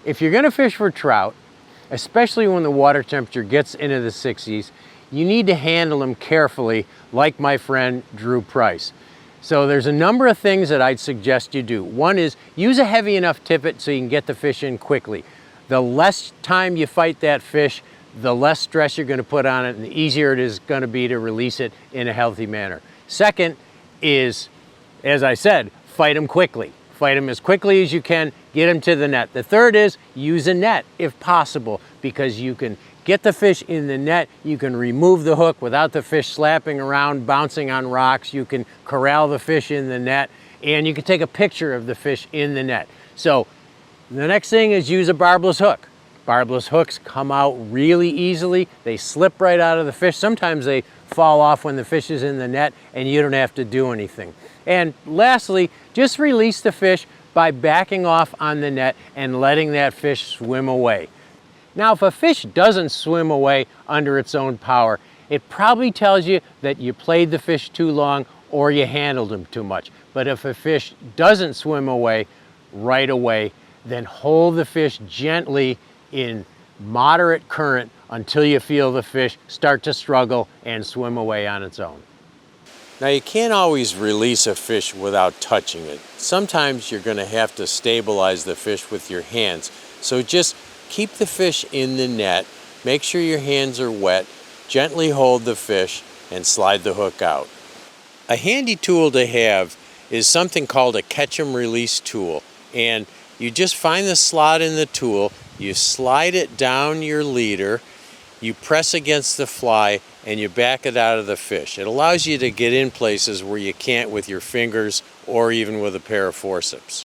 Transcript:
If you're gonna fish for trout, especially when the water temperature gets into the 60s, you need to handle them carefully, like my friend Drew Price. So there's a number of things that I'd suggest you do. One is use a heavy enough tippet so you can get the fish in quickly. The less time you fight that fish, the less stress you're going to put on it and the easier it is going to be to release it in a healthy manner. Second is, as I said, fight them quickly. Fight them as quickly as you can, get them to the net. The third is use a net if possible, because you can get the fish in the net, you can remove the hook without the fish slapping around, bouncing on rocks, you can corral the fish in the net, and you can take a picture of the fish in the net. So the next thing is use a barbless hook. Barbless hooks come out really easily. They slip right out of the fish. Sometimes they fall off when the fish is in the net and you don't have to do anything. And lastly, just release the fish by backing off on the net and letting that fish swim away. Now, if a fish doesn't swim away under its own power, it probably tells you that you played the fish too long or you handled him too much. But if a fish doesn't swim away right away, then hold the fish gently in moderate current until you feel the fish start to struggle and swim away on its own. Now, you can't always release a fish without touching it. Sometimes you're going to have to stabilize the fish with your hands. So just keep the fish in the net, make sure your hands are wet, gently hold the fish, and slide the hook out. A handy tool to have is something called a catch and release tool. And you just find the slot in the tool, you slide it down your leader, you press against the fly, and you back it out of the fish. It allows you to get in places where you can't with your fingers or even with a pair of forceps.